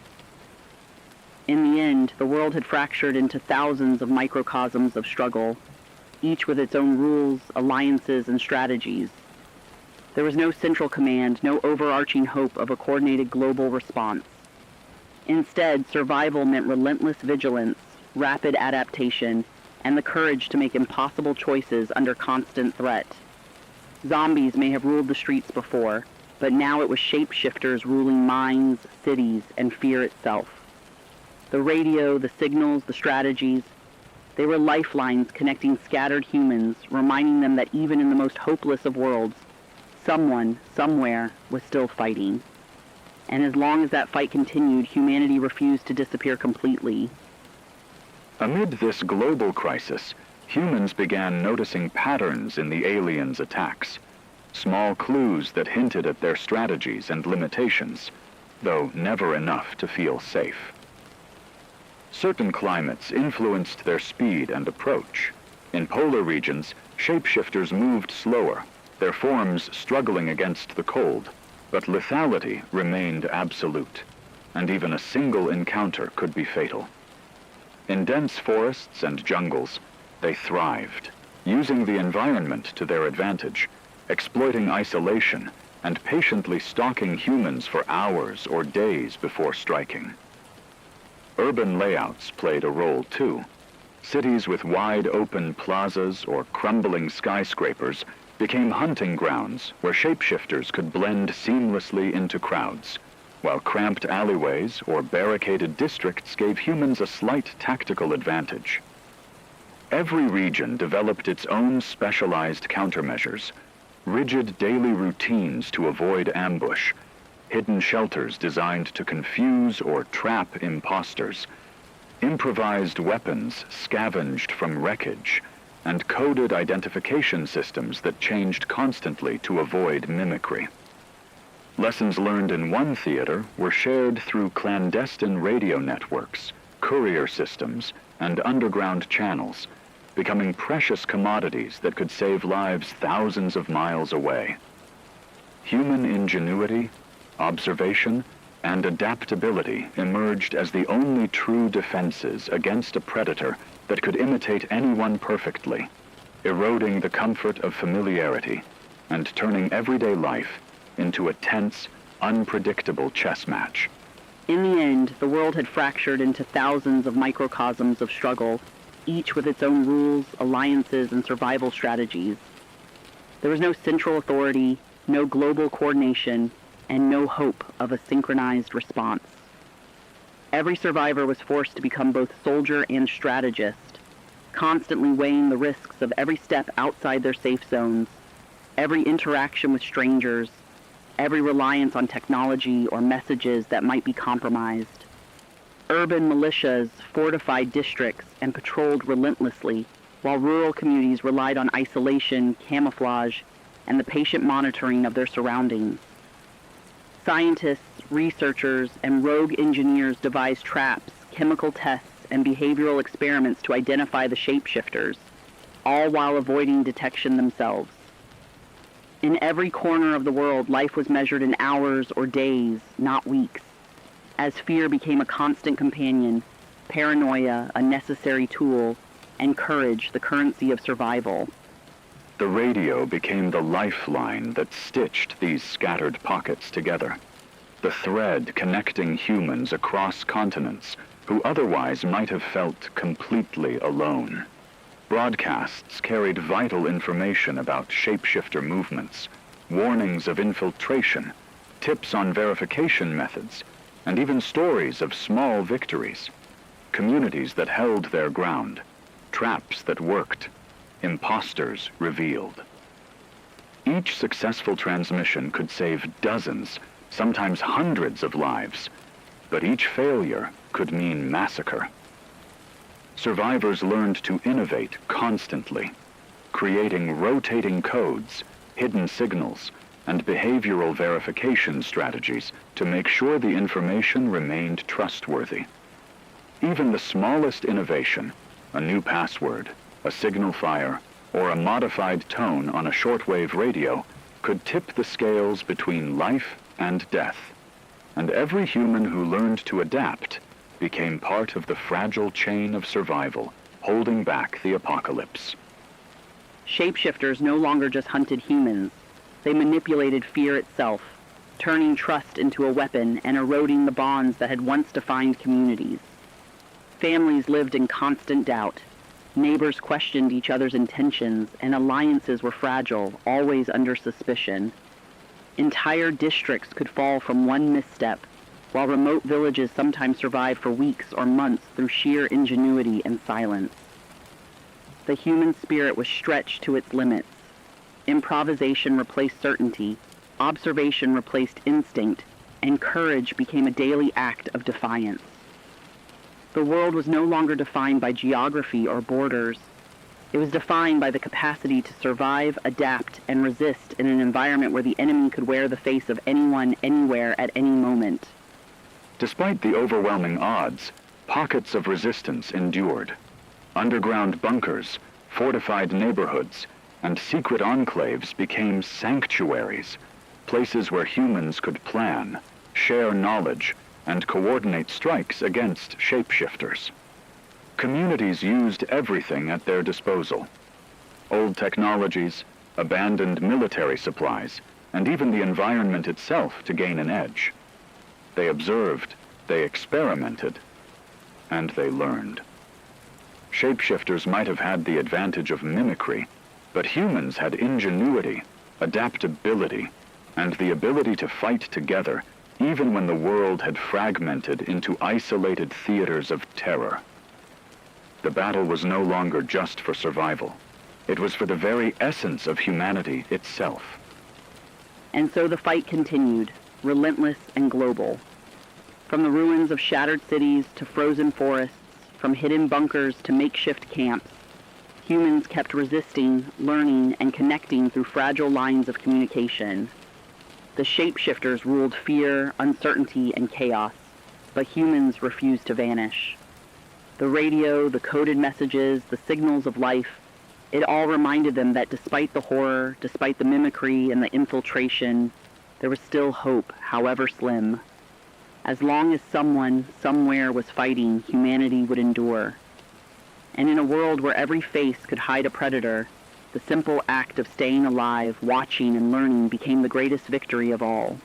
In the end, the world had fractured into thousands of microcosms of struggle, each with its own rules, alliances, and strategies. There was no central command, no overarching hope of a coordinated global response. Instead, survival meant relentless vigilance, rapid adaptation, and the courage to make impossible choices under constant threat. Zombies may have ruled the streets before, but now it was shapeshifters ruling minds, cities, and fear itself. The radio, the signals, the strategies, they were lifelines connecting scattered humans, reminding them that even in the most hopeless of worlds, someone, somewhere, was still fighting. And as long as that fight continued, humanity refused to disappear completely. Amid this global crisis, humans began noticing patterns in the aliens' attacks, small clues that hinted at their strategies and limitations, though never enough to feel safe. Certain climates influenced their speed and approach. In polar regions, shapeshifters moved slower, their forms struggling against the cold, but lethality remained absolute, and even a single encounter could be fatal. In dense forests and jungles, they thrived, using the environment to their advantage, exploiting isolation, and patiently stalking humans for hours or days before striking. Urban layouts played a role too. Cities with wide open plazas or crumbling skyscrapers became hunting grounds where shapeshifters could blend seamlessly into crowds, while cramped alleyways or barricaded districts gave humans a slight tactical advantage. Every region developed its own specialized countermeasures, rigid daily routines to avoid ambush, hidden shelters designed to confuse or trap imposters, improvised weapons scavenged from wreckage, and coded identification systems that changed constantly to avoid mimicry. Lessons learned in one theater were shared through clandestine radio networks, courier systems, and underground channels, becoming precious commodities that could save lives thousands of miles away. Human ingenuity, observation, and adaptability emerged as the only true defenses against a predator that could imitate anyone perfectly. eroding the comfort of familiarity and turning everyday life into a tense, unpredictable chess match. In the end, the world had fractured into thousands of microcosms of struggle, each with its own rules, alliances, and survival strategies. There was no central authority, no global coordination, and no hope of a synchronized response. Every survivor was forced to become both soldier and strategist, constantly weighing the risks of every step outside their safe zones, every interaction with strangers, every reliance on technology or messages that might be compromised. Urban militias fortified districts and patrolled relentlessly, while rural communities relied on isolation, camouflage, and the patient monitoring of their surroundings. Scientists, researchers, and rogue engineers devised traps, chemical tests, and behavioral experiments to identify the shapeshifters, all while avoiding detection themselves. In every corner of the world, life was measured in hours or days, not weeks, as fear became a constant companion, paranoia a necessary tool, and courage the currency of survival. The radio became the lifeline that stitched these scattered pockets together, the thread connecting humans across continents who otherwise might have felt completely alone. Broadcasts carried vital information about shapeshifter movements, warnings of infiltration, tips on verification methods, and even stories of small victories, communities that held their ground, traps that worked, imposters revealed. Each successful transmission could save dozens, sometimes hundreds of lives, but each failure could mean massacre. Survivors learned to innovate constantly, creating rotating codes, hidden signals, and behavioral verification strategies to make sure the information remained trustworthy. Even the smallest innovation, a new password, a signal fire, or a modified tone on a shortwave radio, could tip the scales between life and death. And every human who learned to adapt became part of the fragile chain of survival, holding back the apocalypse. Shapeshifters no longer just hunted humans. They manipulated fear itself, turning trust into a weapon and eroding the bonds that had once defined communities. Families lived in constant doubt. Neighbors questioned each other's intentions, and alliances were fragile, always under suspicion. Entire districts could fall from one misstep, while remote villages sometimes survived for weeks or months through sheer ingenuity and silence. The human spirit was stretched to its limits. Improvisation replaced certainty, observation replaced instinct, and courage became a daily act of defiance. The world was no longer defined by geography or borders. It was defined by the capacity to survive, adapt, and resist in an environment where the enemy could wear the face of anyone, anywhere, at any moment. Despite the overwhelming odds, pockets of resistance endured. Underground bunkers, fortified neighborhoods, and secret enclaves became sanctuaries, places where humans could plan, share knowledge, and coordinate strikes against shapeshifters. Communities used everything at their disposal. Old technologies, abandoned military supplies, and even the environment itself to gain an edge. They observed, they experimented, and they learned. Shapeshifters might have had the advantage of mimicry, but humans had ingenuity, adaptability, and the ability to fight together even when the world had fragmented into isolated theaters of terror. The battle was no longer just for survival. It was for the very essence of humanity itself. And so the fight continued, relentless and global. From the ruins of shattered cities to frozen forests, from hidden bunkers to makeshift camps, humans kept resisting, learning, and connecting through fragile lines of communication. The shapeshifters ruled fear, uncertainty, and chaos, but humans refused to vanish. The radio, the coded messages, the signals of life, it all reminded them that despite the horror, despite the mimicry and the infiltration, there was still hope, however slim. As long as someone, somewhere was fighting, humanity would endure. And in a world where every face could hide a predator, The simple act of staying alive, watching, and learning became the greatest victory of all.